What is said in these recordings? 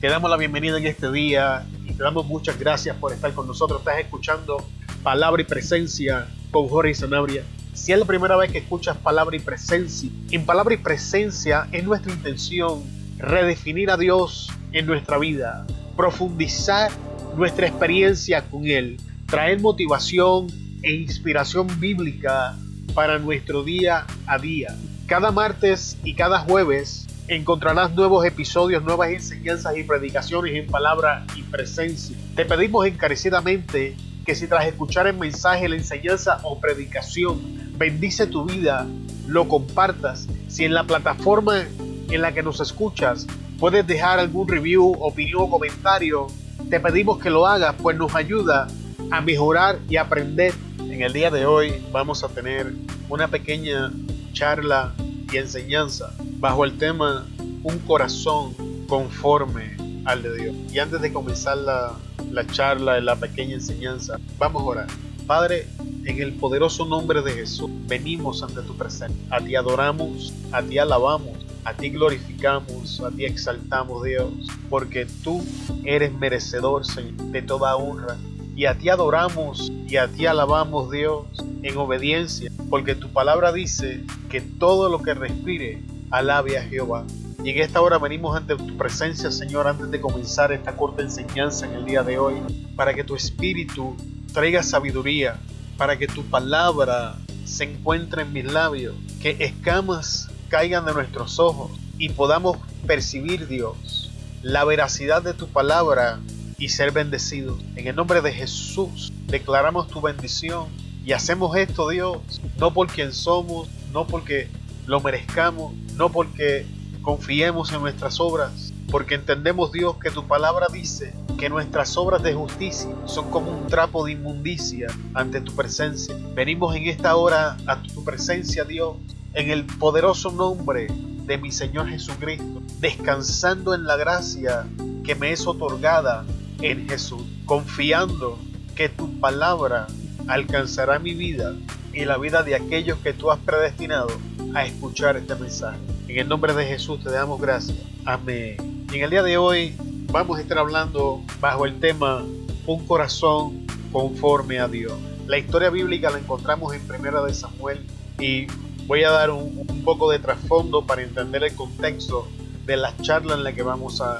Te damos la bienvenida en este día y te damos muchas gracias por estar con nosotros. Estás escuchando Palabra y Presencia con Jorge Sanabria. Si es la primera vez que escuchas Palabra y Presencia, en Palabra y Presencia es nuestra intención redefinir a Dios en nuestra vida, profundizar nuestra experiencia con Él, traer motivación e inspiración bíblica para nuestro día a día. Cada martes y cada jueves encontrarás nuevos episodios, nuevas enseñanzas y predicaciones en Palabra y Presencia. Te pedimos encarecidamente que si tras escuchar el mensaje, la enseñanza o predicación bendice tu vida, lo compartas. Si en la plataforma en la que nos escuchas puedes dejar algún review, opinión o comentario, te pedimos que lo hagas, pues nos ayuda a mejorar y aprender. En el día de hoy vamos a tener una pequeña charla y enseñanza bajo el tema Un corazón conforme al de Dios. Y antes de comenzar la charla, la pequeña enseñanza, vamos a orar. Padre, en el poderoso nombre de Jesús, venimos ante tu presencia. A ti adoramos, a ti alabamos, a ti glorificamos, a ti exaltamos, Dios, porque tú eres merecedor, Señor, de toda honra. Y a ti adoramos y a ti alabamos, Dios, en obediencia, porque tu palabra dice que todo lo que respire, alabe a Jehová. Y en esta hora venimos ante tu presencia, Señor, antes de comenzar esta corta enseñanza en el día de hoy, para que tu Espíritu traiga sabiduría, para que tu palabra se encuentre en mis labios, que escamas caigan de nuestros ojos y podamos percibir, Dios, la veracidad de tu palabra y ser bendecidos. En el nombre de Jesús declaramos tu bendición y hacemos esto, Dios, no por quien somos, no porque lo merezcamos, no porque confiemos en nuestras obras, porque entendemos, Dios, que tu palabra dice que nuestras obras de justicia son como un trapo de inmundicia ante tu presencia. Venimos en esta hora a tu presencia, Dios, en el poderoso nombre de mi Señor Jesucristo, descansando en la gracia que me es otorgada en Jesús, confiando que tu palabra alcanzará mi vida y la vida de aquellos que tú has predestinado a escuchar este mensaje. En el nombre de Jesús te damos gracias. Amén. Y en el día de hoy vamos a estar hablando bajo el tema Un corazón conforme a Dios. La historia bíblica la encontramos en Primera de Samuel y voy a dar un poco de trasfondo para entender el contexto de la charla en la que vamos a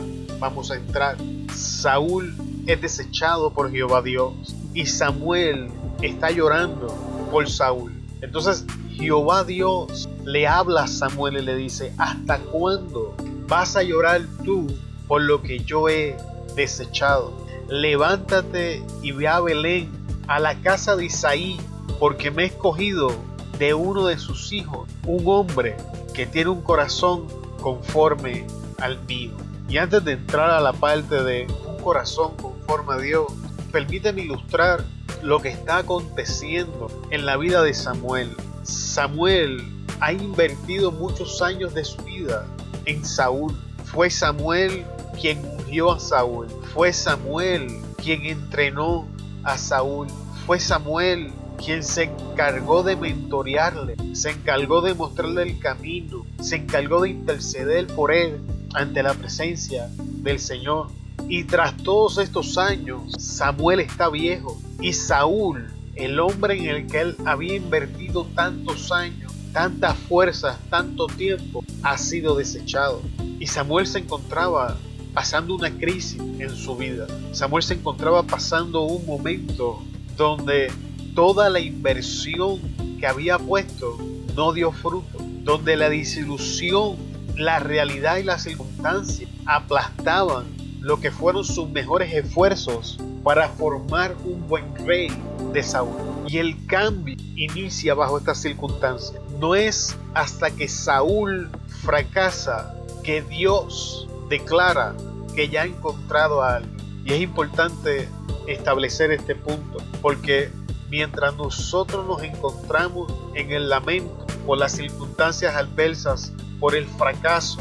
entrar. Saúl es desechado por Jehová Dios y Samuel está llorando por Saúl. Entonces Jehová Dios le habla a Samuel y le dice: ¿hasta cuándo vas a llorar tú por lo que yo he desechado? Levántate y ve a Belén, a la casa de Isaí, porque me he escogido de uno de sus hijos, un hombre que tiene un corazón conforme al mío. Y antes de entrar a la parte de un corazón conforme a Dios, permíteme ilustrar lo que está aconteciendo en la vida de Samuel. Samuel ha invertido muchos años de su vida en Saúl. Fue Samuel quien ungió a Saúl. Fue Samuel quien entrenó a Saúl. Fue Samuel quien se encargó de mentorearle, se encargó de mostrarle el camino, se encargó de interceder por él ante la presencia del Señor. Y tras todos estos años, Samuel está viejo y Saúl, el hombre en el que él había invertido tantos años, tantas fuerzas, tanto tiempo, ha sido desechado. Y Samuel se encontraba pasando una crisis en su vida. Samuel se encontraba pasando un momento donde toda la inversión que había puesto no dio fruto, donde la desilusión, la realidad y las circunstancias aplastaban lo que fueron sus mejores esfuerzos para formar un buen rey de Saúl. Y el cambio inicia bajo estas circunstancias. No es hasta que Saúl fracasa que Dios declara que ya ha encontrado a alguien. Y es importante establecer este punto, porque mientras nosotros nos encontramos en el lamento por las circunstancias adversas, por el fracaso,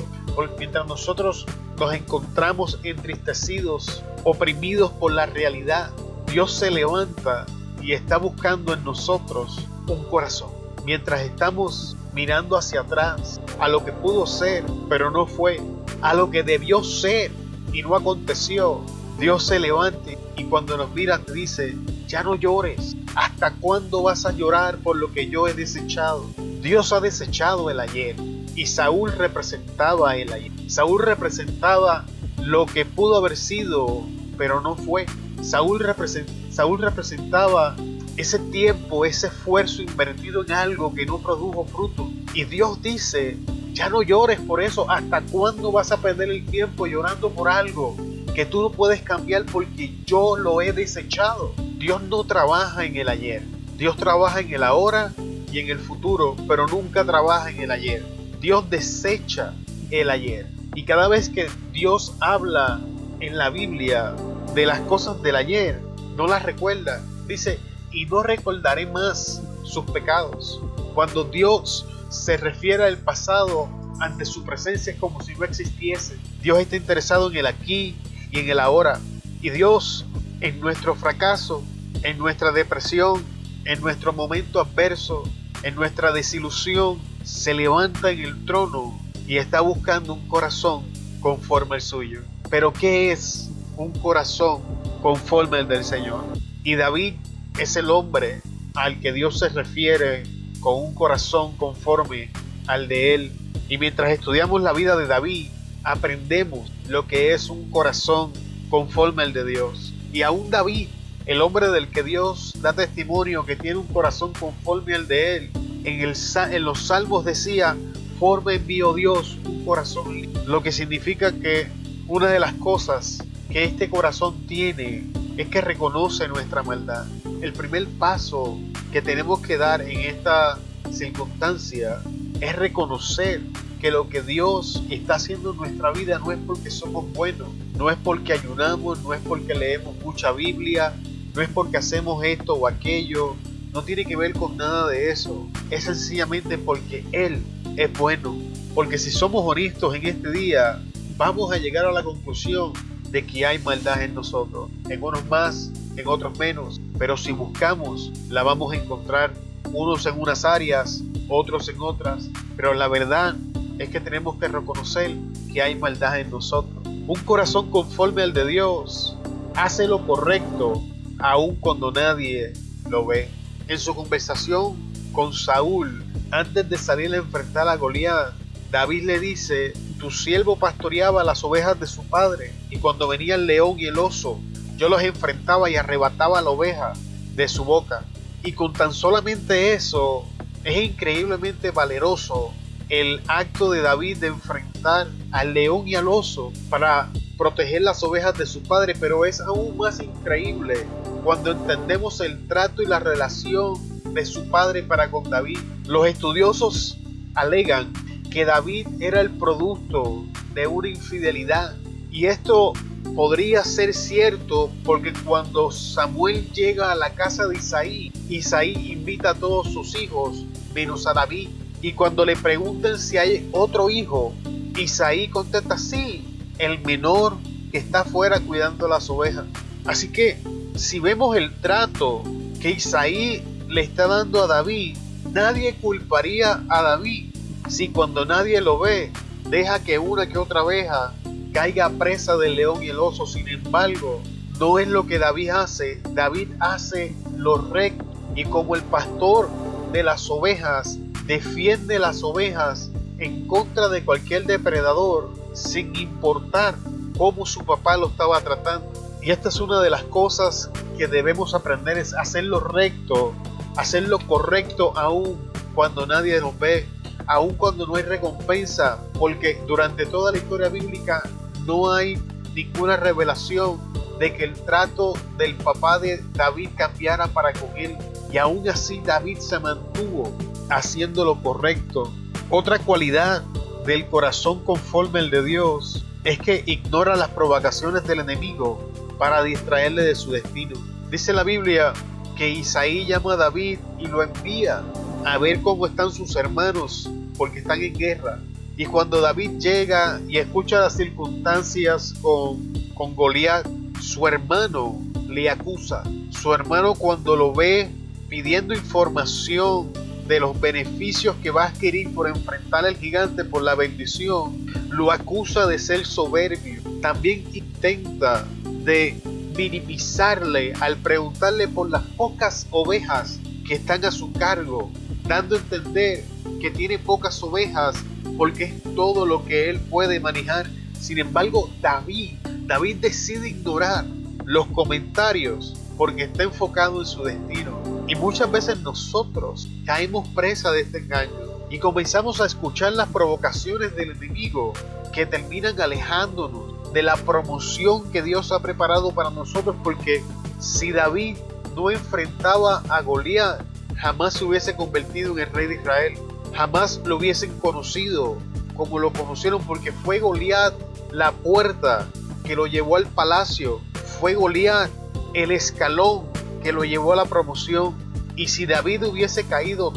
mientras nosotros nos encontramos entristecidos, oprimidos por la realidad, Dios se levanta y está buscando en nosotros un corazón. Mientras estamos mirando hacia atrás, a lo que pudo ser, pero no fue, a lo que debió ser, y no aconteció. Dios se levanta y cuando nos mira te dice, ya no llores. ¿Hasta cuándo vas a llorar por lo que yo he desechado? Dios ha desechado el ayer y Saúl representaba el ayer. Saúl representaba lo que pudo haber sido, pero no fue. Saúl representaba ese tiempo, ese esfuerzo invertido en algo que no produjo fruto. Y Dios dice, ya no llores por eso. ¿Hasta cuándo vas a perder el tiempo llorando por algo que tú no puedes cambiar porque yo lo he desechado? Dios no trabaja en el ayer. Dios trabaja en el ahora y en el futuro, pero nunca trabaja en el ayer. Dios desecha el ayer. Y cada vez que Dios habla en la Biblia de las cosas del ayer, no las recuerda. Dice, y no recordaré más sus pecados. Cuando Dios se refiere al pasado, ante su presencia es como si no existiese. Dios está interesado en el aquí y en el ahora. Y Dios, en nuestro fracaso, en nuestra depresión, en nuestro momento adverso, en nuestra desilusión, se levanta en el trono y está buscando un corazón conforme al suyo. Pero ¿qué es un corazón conforme al del Señor? Y David es el hombre al que Dios se refiere con un corazón conforme al de él. Y mientras estudiamos la vida de David, aprendemos lo que es un corazón conforme al de Dios. Y aún David, el hombre del que Dios da testimonio que tiene un corazón conforme al de él, en los salmos decía, forma en mí, oh Dios, un corazón limpio. Lo que significa que una de las cosas que este corazón tiene es que reconoce nuestra maldad. El primer paso que tenemos que dar en esta circunstancia es reconocer que lo que Dios está haciendo en nuestra vida no es porque somos buenos, no es porque ayunamos, no es porque leemos mucha Biblia, no es porque hacemos esto o aquello, no tiene que ver con nada de eso. Es sencillamente porque Él es bueno. Porque si somos honestos en este día, vamos a llegar a la conclusión de que hay maldad en nosotros. En unos más, en otros menos. Pero si buscamos, la vamos a encontrar. Unos en unas áreas, otros en otras. Pero la verdad es que tenemos que reconocer que hay maldad en nosotros. Un corazón conforme al de Dios hace lo correcto, aun cuando nadie lo ve. En su conversación con Saúl, antes de salir a enfrentar a Goliat, David le dice, tu siervo pastoreaba las ovejas de su padre, y cuando venía el león y el oso, yo los enfrentaba y arrebataba la oveja de su boca. Y con tan solamente eso, es increíblemente valeroso el acto de David de enfrentar al león y al oso para proteger las ovejas de su padre, pero es aún más increíble cuando entendemos el trato y la relación de su padre para con David. Los estudiosos alegan que David era el producto de una infidelidad, y esto podría ser cierto porque cuando Samuel llega a la casa de Isaí, Isaí invita a todos sus hijos menos a David, y cuando le preguntan si hay otro hijo, Isaí contesta sí, el menor que está afuera cuidando las ovejas. Así que si vemos el trato que Isaí le está dando a David, nadie culparía a David si cuando nadie lo ve deja que una que otra oveja caiga presa del león y el oso. Sin embargo, no es lo que David hace. David hace lo recto, y como el pastor de las ovejas defiende las ovejas en contra de cualquier depredador sin importar cómo su papá lo estaba tratando. Y esta es una de las cosas que debemos aprender, es hacer lo recto, hacer lo correcto aún cuando nadie nos ve, aún cuando no hay recompensa, porque durante toda la historia bíblica no hay ninguna revelación de que el trato del papá de David cambiara para con él, y aún así David se mantuvo haciendo lo correcto. Otra cualidad del corazón conforme al de Dios es que ignora las provocaciones del enemigo para distraerle de su destino. Dice la Biblia que Isaí llama a David y lo envía a ver cómo están sus hermanos, porque están en guerra. Y cuando David llega y escucha las circunstancias con Goliat, su hermano le acusa. Su hermano, cuando lo ve pidiendo información de los beneficios que va a adquirir por enfrentar al gigante, por la bendición, lo acusa de ser soberbio, también intenta de minimizarle al preguntarle por las pocas ovejas que están a su cargo, dando a entender que tiene pocas ovejas porque es todo lo que él puede manejar. Sin embargo, David decide ignorar los comentarios porque está enfocado en su destino. Y muchas veces nosotros caemos presa de este engaño y comenzamos a escuchar las provocaciones del enemigo que terminan alejándonos de la promoción que Dios ha preparado para nosotros, porque si David no enfrentaba a Goliat, jamás se hubiese convertido en el rey de Israel, jamás lo hubiesen conocido como lo conocieron, porque fue Goliat la puerta que lo llevó al palacio, fue Goliat el escalón que lo llevó a la promoción. Y si David hubiese caído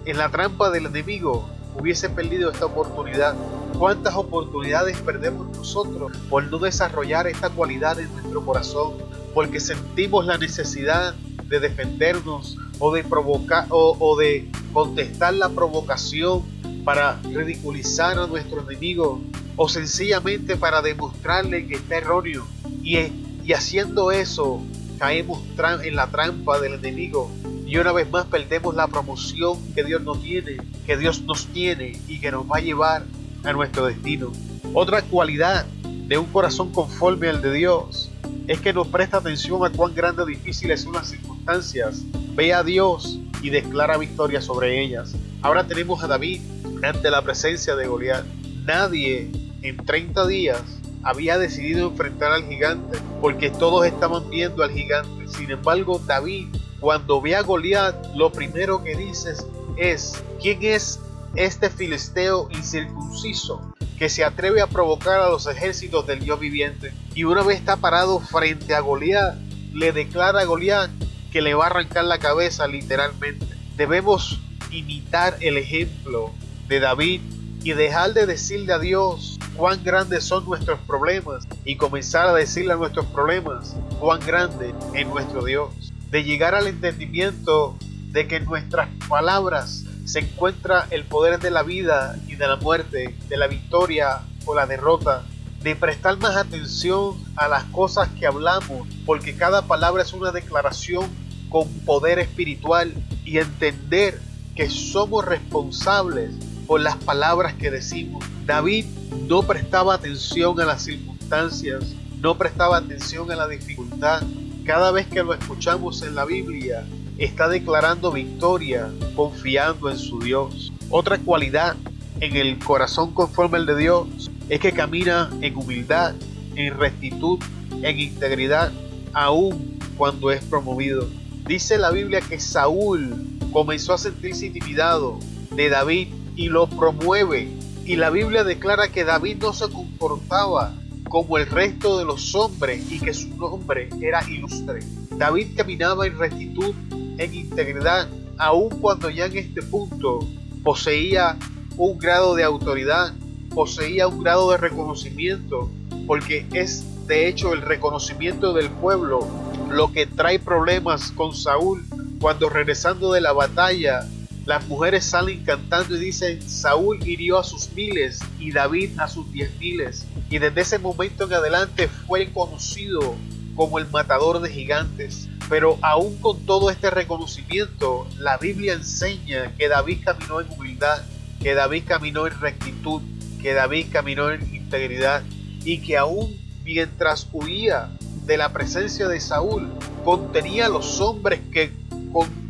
en la trampa del enemigo, hubiese perdido esta oportunidad. ¿Cuántas oportunidades perdemos nosotros por no desarrollar esta cualidad en nuestro corazón? Porque sentimos la necesidad de defendernos o de provocar o de contestar la provocación para ridiculizar a nuestro enemigo, o sencillamente para demostrarle que está erróneo, y haciendo eso caemos en la trampa del enemigo y una vez más perdemos la promoción que Dios nos tiene y que nos va a llevar a nuestro destino. Otra cualidad de un corazón conforme al de Dios es que nos presta atención a cuán grandes o difíciles son las circunstancias, ve a Dios y declara victoria sobre ellas. Ahora tenemos a David ante la presencia de Goliat. Nadie en 30 días había decidido enfrentar al gigante porque todos estaban viendo al gigante. Sin embargo, David, cuando ve a Goliat, lo primero que dice es: ¿quién es este filisteo incircunciso que se atreve a provocar a los ejércitos del Dios viviente? Y una vez está parado frente a Goliat, le declara a Goliat que le va a arrancar la cabeza literalmente. Debemos imitar el ejemplo de David y dejar de decirle a Dios cuán grandes son nuestros problemas y comenzar a decirle a nuestros problemas cuán grande es nuestro Dios. De llegar al entendimiento de que en nuestras palabras se encuentra el poder de la vida y de la muerte, de la victoria o la derrota. De prestar más atención a las cosas que hablamos, porque cada palabra es una declaración con poder espiritual, y entender que somos responsables por las palabras que decimos. David no prestaba atención a las circunstancias, no prestaba atención a la dificultad. Cada vez que lo escuchamos en la Biblia, está declarando victoria, confiando en su Dios. Otra cualidad en el corazón conforme al de Dios es que camina en humildad, en rectitud, en integridad, aun cuando es promovido. Dice la Biblia que Saúl comenzó a sentirse intimidado de David y lo promueve. Y la Biblia declara que David no se comportaba como el resto de los hombres y que su nombre era ilustre. David caminaba en rectitud, en integridad, aun cuando ya en este punto poseía un grado de autoridad, poseía un grado de reconocimiento, porque es de hecho el reconocimiento del pueblo lo que trae problemas con Saúl. Cuando regresando de la batalla, las mujeres salen cantando y dicen: Saúl hirió a sus miles y David a sus 10,000. Y desde ese momento en adelante fue conocido como el matador de gigantes. Pero aún con todo este reconocimiento, la Biblia enseña que David caminó en humildad, que David caminó en rectitud, que David caminó en integridad, y que aún mientras huía de la presencia de Saúl, contenía a los hombres que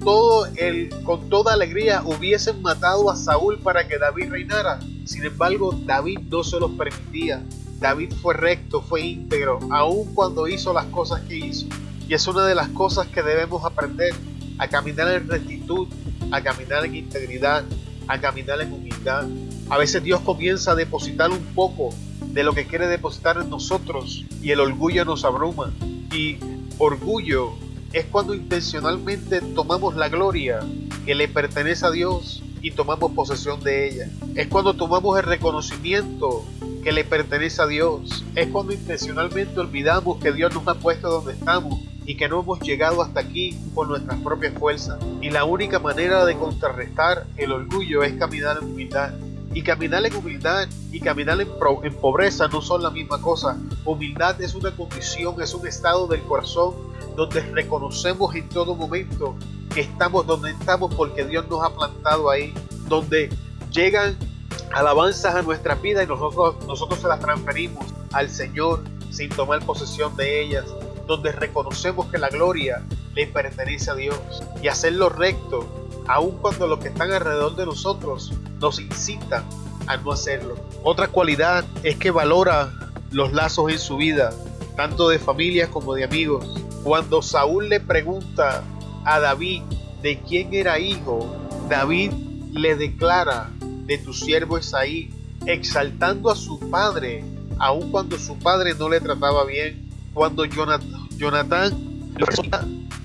con toda alegría hubiesen matado a Saúl para que David reinara. Sin embargo, David no se los permitía. David fue recto, fue íntegro, aun cuando hizo las cosas que hizo. Y es una de las cosas que debemos aprender: a caminar en rectitud, a caminar en integridad, a caminar en humildad. A veces Dios comienza a depositar un poco de lo que quiere depositar en nosotros y el orgullo nos abruma. Y orgullo es cuando intencionalmente tomamos la gloria que le pertenece a Dios y tomamos posesión de ella. Es cuando tomamos el reconocimiento que le pertenece a Dios. Es cuando intencionalmente olvidamos que Dios nos ha puesto donde estamos y que no hemos llegado hasta aquí por nuestras propias fuerzas. Y la única manera de contrarrestar el orgullo es caminar en humildad, Y caminar en humildad y caminar en pobreza no son la misma cosa. Humildad es una condición, es un estado del corazón donde reconocemos en todo momento que estamos donde estamos porque Dios nos ha plantado ahí, donde llegan alabanzas a nuestra vida y nosotros se las transferimos al Señor sin tomar posesión de ellas, donde reconocemos que la gloria le pertenece a Dios y hacerlo recto, aun cuando los que están alrededor de nosotros nos incitan a no hacerlo. Otra cualidad es que valora los lazos en su vida, tanto de familia como de amigos. Cuando Saúl le pregunta a David de quién era hijo, David le declara: de tu siervo Isaí, exaltando a su padre, aun cuando su padre no le trataba bien. Cuando Jonatán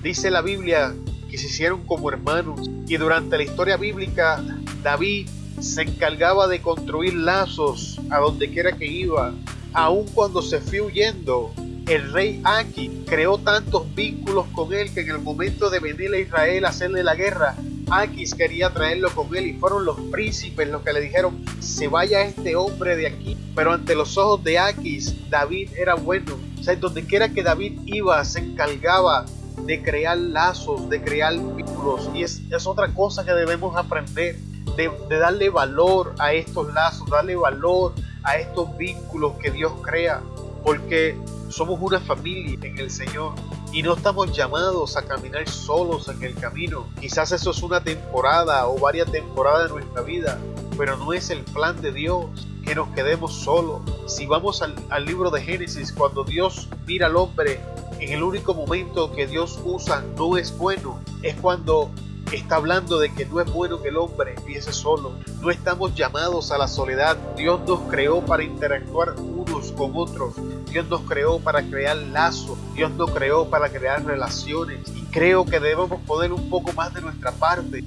dice la Biblia que se hicieron como hermanos, y durante la historia bíblica David se encargaba de construir lazos a donde quiera que iba. Aun cuando se fue huyendo, el rey Aquis creó tantos vínculos con él que en el momento de venir a Israel a hacerle la guerra, Aquis quería traerlo con él, y fueron los príncipes los que le dijeron: se vaya este hombre de aquí. Pero ante los ojos de Aquis, David era bueno. O sea, donde quiera que David iba, se encargaba de crear lazos, de crear vínculos. Y es otra cosa que debemos aprender, de darle valor a estos lazos, darle valor a estos vínculos que Dios crea, porque somos una familia en el Señor y no estamos llamados a caminar solos en el camino. Quizás eso es una temporada o varias temporadas de nuestra vida, pero no es el plan de Dios que nos quedemos solos. Si vamos al libro de Génesis, cuando Dios mira al hombre, en el único momento que Dios usa no es bueno, es cuando está hablando de que no es bueno que el hombre empiece solo. No estamos llamados a la soledad. Dios nos creó para interactuar unos con otros. Dios nos creó para crear lazos. Dios nos creó para crear relaciones. Y creo que debemos poner un poco más de nuestra parte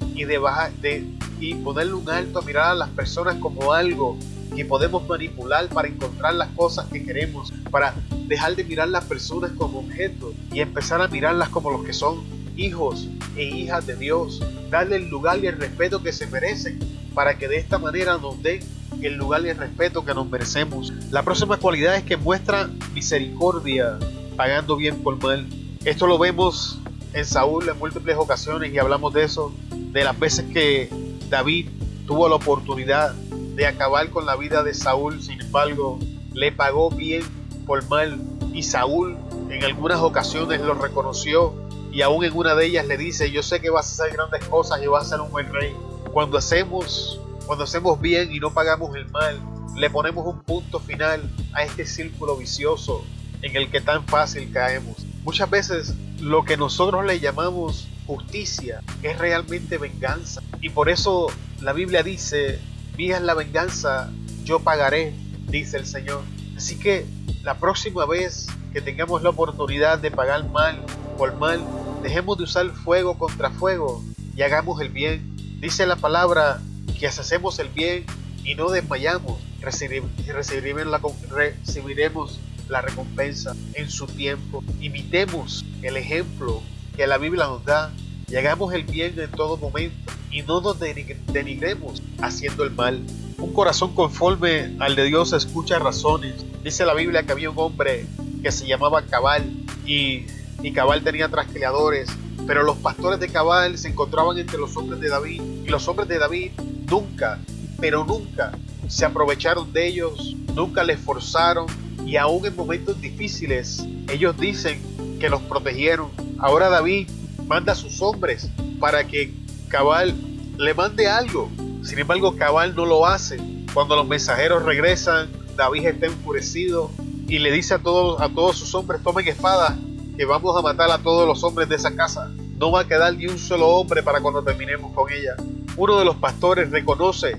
y ponerle un alto a mirar a las personas como algo que podemos manipular para encontrar las cosas que queremos, para dejar de mirar las personas como objetos y empezar a mirarlas como los que son: hijos e hijas de Dios. Darle el lugar y el respeto que se merecen, para que de esta manera nos den el lugar y el respeto que nos merecemos. La próxima cualidad es que muestra misericordia, pagando bien por mal. Esto lo vemos en Saúl en múltiples ocasiones, y hablamos de eso, de las veces que David tuvo la oportunidad de acabar con la vida de Saúl. Sin embargo, le pagó bien por mal, y Saúl en algunas ocasiones lo reconoció, y aún en una de ellas le dice: yo sé que vas a hacer grandes cosas y vas a ser un buen rey. Cuando hacemos bien y no pagamos el mal, le ponemos un punto final a este círculo vicioso en el que tan fácil caemos. Muchas veces lo que nosotros le llamamos justicia es realmente venganza, y por eso la Biblia dice: mía es la venganza, yo pagaré, dice el Señor. Así que la próxima vez que tengamos la oportunidad de pagar mal por mal, dejemos de usar fuego contra fuego y hagamos el bien. Dice la palabra que si hacemos el bien y no desmayamos, recibiremos la recompensa en su tiempo. Imitemos el ejemplo que la Biblia nos da y hagamos el bien en todo momento, y no nos denigremos haciendo el mal. Un corazón conforme al de Dios escucha razones. Dice la Biblia que había un hombre que se llamaba Cabal, y Cabal tenía trasquiladores, pero los pastores de Cabal se encontraban entre los hombres de David, y los hombres de David nunca se aprovecharon de ellos, nunca les forzaron, y aún en momentos difíciles ellos dicen que los protegieron. Ahora David manda a sus hombres para que Cabal le mande algo. Sin embargo, Cabal no lo hace. Cuando los mensajeros regresan, David está enfurecido y le dice a todos sus hombres: tomen espadas, que vamos a matar a todos los hombres de esa casa. No va a quedar ni un solo hombre para cuando terminemos con ella. Uno de los pastores reconoce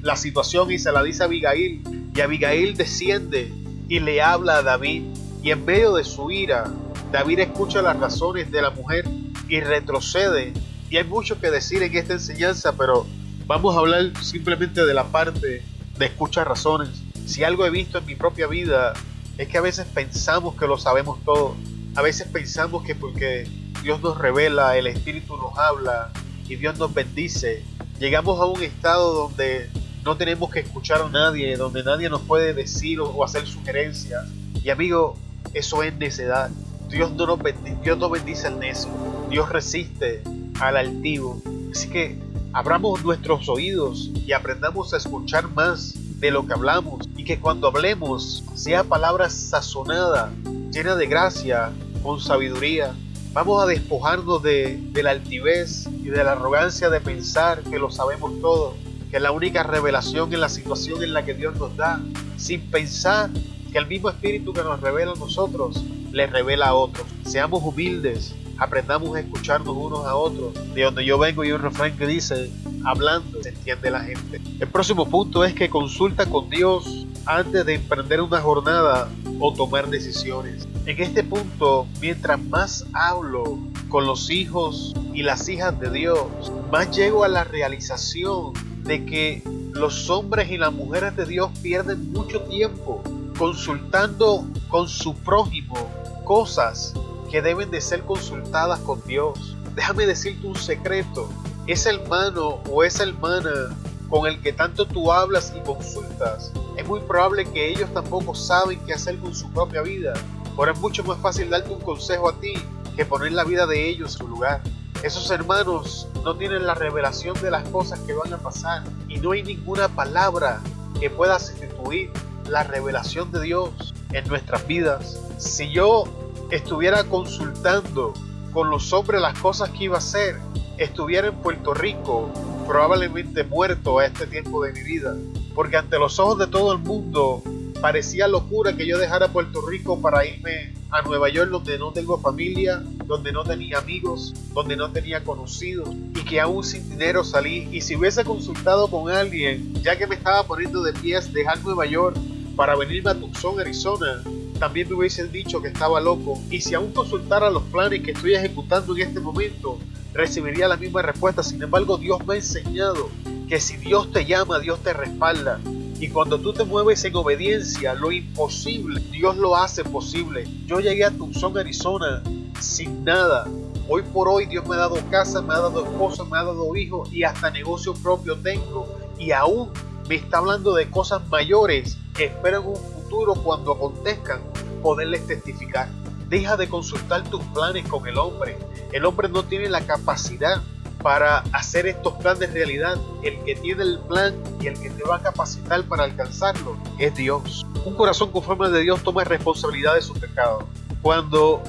la situación y se la dice a Abigail, y Abigail desciende y le habla a David, y en medio de su ira, David escucha las razones de la mujer y retrocede. Y hay mucho que decir en esta enseñanza, pero vamos a hablar simplemente de la parte de escuchar razones. Si algo he visto en mi propia vida es que a veces pensamos que lo sabemos todo. A veces pensamos que porque Dios nos revela, el Espíritu nos habla y Dios nos bendice, llegamos a un estado donde no tenemos que escuchar a nadie, donde nadie nos puede decir o hacer sugerencias. Y amigo, eso es necedad. Dios no bendice al necio, Dios resiste al altivo. Así que abramos nuestros oídos y aprendamos a escuchar más de lo que hablamos, y que cuando hablemos sea palabra sazonada, llena de gracia, con sabiduría. Vamos a despojarnos de la altivez y de la arrogancia de pensar que lo sabemos todo, que la única revelación es la situación en la que Dios nos da, sin pensar que el mismo Espíritu que nos revela a nosotros, le revela a otros. Seamos humildes, aprendamos a escucharnos unos a otros. De donde yo vengo hay un refrán que dice, hablando se entiende la gente. El próximo punto es que consulta con Dios antes de emprender una jornada o tomar decisiones. En este punto, mientras más hablo con los hijos y las hijas de Dios, más llego a la realización de que los hombres y las mujeres de Dios pierden mucho tiempo consultando con su prójimo cosas que deben de ser consultadas con Dios. Déjame decirte un secreto. Ese hermano o esa hermana con el que tanto tú hablas y consultas, es muy probable que ellos tampoco saben qué hacer con su propia vida. Ahora es mucho más fácil darte un consejo a ti que poner la vida de ellos en su lugar. Esos hermanos no tienen la revelación de las cosas que van a pasar, y no hay ninguna palabra que pueda sustituir la revelación de Dios en nuestras vidas. Si yo estuviera consultando con los hombres las cosas que iba a hacer, estuviera en Puerto Rico, probablemente muerto a este tiempo de mi vida, porque ante los ojos de todo el mundo parecía locura que yo dejara Puerto Rico para irme a Nueva York, donde no tengo familia, donde no tenía amigos, donde no tenía conocidos, y que aún sin dinero salí. Y si hubiese consultado con alguien, ya que me estaba poniendo de pies dejar Nueva York para venirme a Tucson, Arizona, también me hubiesen dicho que estaba loco. Y si aún consultara los planes que estoy ejecutando en este momento, recibiría la misma respuesta. Sin embargo, Dios me ha enseñado que si Dios te llama, Dios te respalda. Y cuando tú te mueves en obediencia, lo imposible, Dios lo hace posible. Yo llegué a Tucson, Arizona, sin nada. Hoy por hoy Dios me ha dado casa, me ha dado esposa, me ha dado hijos, y hasta negocio propio tengo. Y aún me está hablando de cosas mayores que espero en un futuro, cuando acontezcan, poderles testificar. Deja de consultar tus planes con el hombre. El hombre no tiene la capacidad para hacer estos planes realidad. El que tiene el plan y el que te va a capacitar para alcanzarlo es Dios. Un corazón conforme de Dios toma responsabilidad de sus pecados. Cuando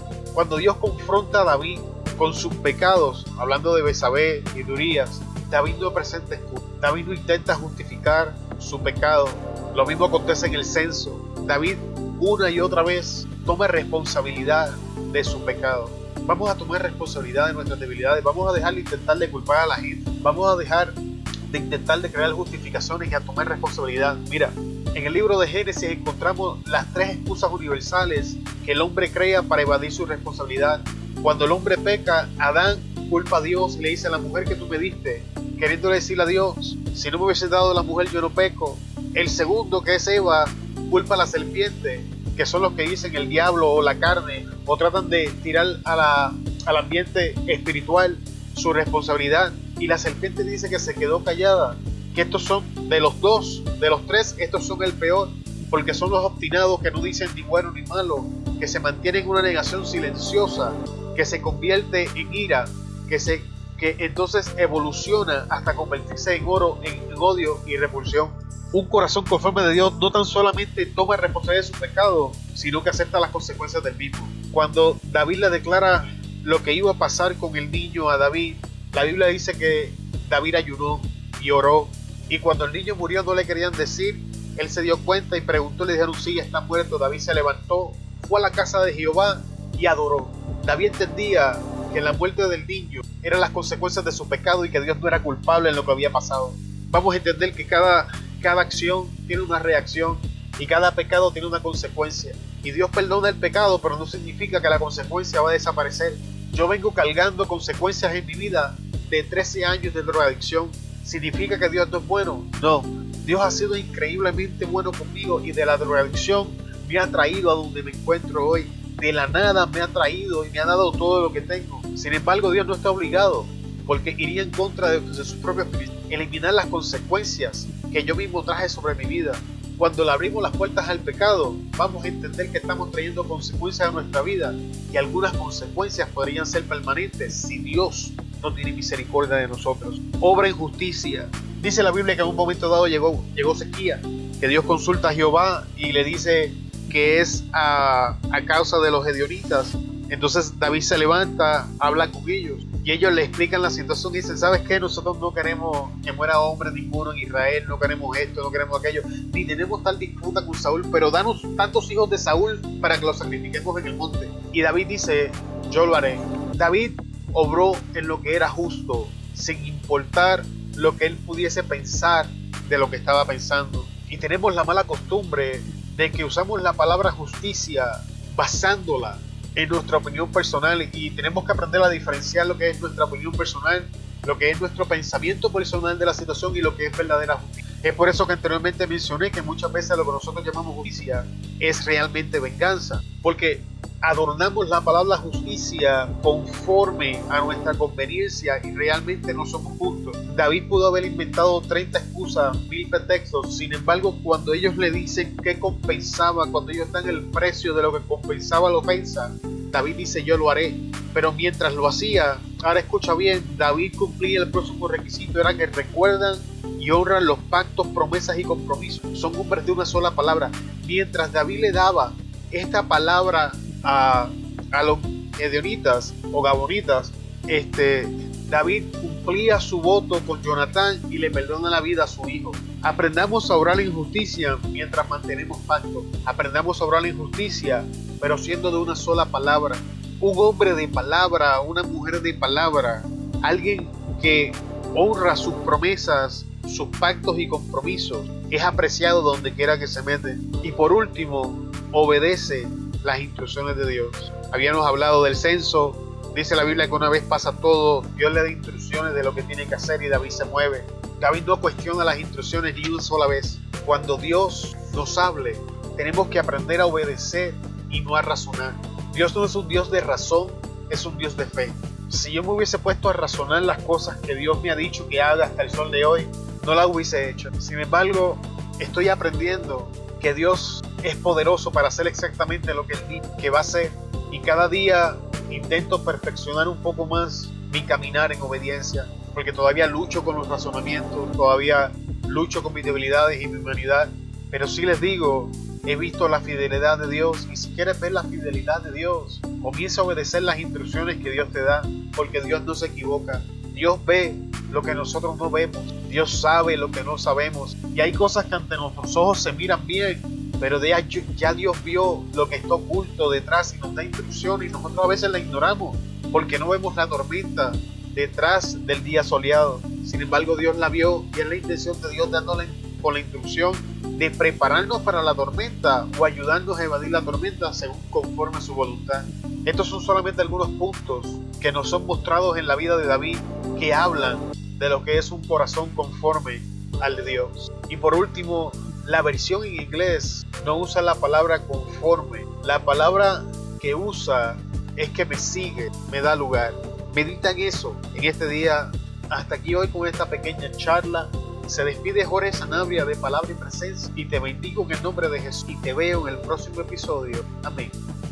Dios confronta a David con sus pecados, hablando de Betsabé y de Urías, David no presenta excusa. David no intenta justificar su pecado. Lo mismo acontece en el censo. David una y otra vez toma responsabilidad de su pecado. Vamos a tomar responsabilidad de nuestras debilidades. Vamos a dejar de intentar de culpar a la gente. Vamos a dejar de intentar de crear justificaciones y a tomar responsabilidad. Mira, en el libro de Génesis encontramos las 3 excusas universales que el hombre crea para evadir su responsabilidad. Cuando el hombre peca, Adán culpa a Dios y le dice: a la mujer que tú me diste, queriéndole decirle a Dios: si no me hubiese dado la mujer, yo no peco. El segundo, que es Eva, culpa a la serpiente, que son los que dicen el diablo o la carne, o tratan de tirar al ambiente espiritual su responsabilidad. Y la serpiente dice que se quedó callada, que estos son de los 3, estos son el peor, porque son los obstinados que no dicen ni bueno ni malo, que se mantienen en una negación silenciosa, que se convierte en ira, que entonces evoluciona hasta convertirse en odio y repulsión. Un corazón conforme de Dios no tan solamente toma responsabilidad de su pecado, sino que acepta las consecuencias del mismo. Cuando David le declara lo que iba a pasar con el niño a David, la Biblia dice que David ayunó y oró, y cuando el niño murió no le querían decir, él se dio cuenta y preguntó, le dijeron: sí, está muerto. David se levantó, fue a la casa de Jehová y adoró. David entendía que la muerte del niño eran las consecuencias de su pecado y que Dios no era culpable en lo que había pasado. Vamos a entender que cada acción tiene una reacción y cada pecado tiene una consecuencia. Y Dios perdona el pecado, pero no significa que la consecuencia va a desaparecer. Yo vengo cargando consecuencias en mi vida de 13 años de drogadicción. ¿Significa que Dios no es bueno? No. Dios ha sido increíblemente bueno conmigo, y de la drogadicción me ha traído a donde me encuentro hoy. De la nada me ha traído y me ha dado todo lo que tengo. Sin embargo, Dios no está obligado, porque iría en contra de sus propios principios. Eliminar las consecuencias que yo mismo traje sobre mi vida. Cuando le abrimos las puertas al pecado, vamos a entender que estamos trayendo consecuencias a nuestra vida y algunas consecuencias podrían ser permanentes si Dios no tiene misericordia de nosotros. Obra en justicia. Dice la Biblia que en un momento dado llegó Sequía, que Dios consulta a Jehová y le dice que es a causa de los Edionitas. Entonces David se levanta, habla con ellos y ellos le explican la situación y dicen: ¿sabes qué? Nosotros no queremos que muera hombre ninguno en Israel, no queremos esto, no queremos aquello, ni tenemos tal disputa con Saúl, pero danos tantos hijos de Saúl para que los sacrifiquemos en el monte. Y David dice: yo lo haré. David obró en lo que era justo, sin importar lo que él pudiese pensar de lo que estaba pensando. Y tenemos la mala costumbre de que usamos la palabra justicia basándola en nuestra opinión personal, y tenemos que aprender a diferenciar lo que es nuestra opinión personal, lo que es nuestro pensamiento personal de la situación y lo que es verdadera justicia. Es por eso que anteriormente mencioné que muchas veces lo que nosotros llamamos justicia es realmente venganza, porque adornamos la palabra justicia conforme a nuestra conveniencia y realmente no somos justos. David pudo haber inventado 30 excusas, 1000 pretextos. Sin embargo, cuando ellos le dicen qué compensaba, cuando ellos dan el precio de lo que compensaba la ofensa, David dice: yo lo haré. Pero mientras lo hacía, ahora escucha bien, David cumplía el próximo requisito, era que recuerdan y honran los pactos, promesas y compromisos. Son hombres de una sola palabra. Mientras David le daba esta palabra a los Edionitas o Gabonitas, David cumplía su voto con Jonatán y le perdona la vida a su hijo. Aprendamos a orar en justicia mientras mantenemos pacto. Aprendamos a orar en justicia, pero siendo de una sola palabra. Un hombre de palabra, una mujer de palabra, alguien que honra sus promesas, sus pactos y compromisos, es apreciado donde quiera que se mete. Y por último, obedece las instrucciones de Dios. Habíamos hablado del censo. Dice la Biblia que una vez pasa todo, Dios le da instrucciones de lo que tiene que hacer y David se mueve. David no cuestiona las instrucciones ni una sola vez. Cuando Dios nos hable, tenemos que aprender a obedecer y no a razonar. Dios no es un Dios de razón, es un Dios de fe. Si yo me hubiese puesto a razonar las cosas que Dios me ha dicho que haga hasta el sol de hoy, no las hubiese hecho. Sin embargo, estoy aprendiendo que Dios es poderoso para hacer exactamente lo que Él dice que va a hacer, y cada día intento perfeccionar un poco más mi caminar en obediencia, porque todavía lucho con los razonamientos, todavía lucho con mis debilidades y mi humanidad, pero sí les digo, he visto la fidelidad de Dios, y si quieres ver la fidelidad de Dios, comienza a obedecer las instrucciones que Dios te da, porque Dios no se equivoca. Dios ve lo que nosotros no vemos, Dios sabe lo que no sabemos, y hay cosas que ante nuestros ojos se miran bien, pero ya Dios vio lo que está oculto detrás y nos da instrucciones, y nosotros a veces la ignoramos porque no vemos la tormenta detrás del día soleado. Sin embargo, Dios la vio, y es la intención de Dios dándole con la instrucción de prepararnos para la tormenta o ayudarnos a evadir la tormenta según conforme a su voluntad. Estos son solamente algunos puntos que nos son mostrados en la vida de David, que hablan de lo que es un corazón conforme al de Dios. Y por último, la versión en inglés no usa la palabra conforme. La palabra que usa es que me sigue, me da lugar. Medita en eso en este día. Hasta aquí hoy con esta pequeña charla. Se despide Jorge Sanabria de Palabra y Presencia, y te bendigo en el nombre de Jesús y te veo en el próximo episodio. Amén.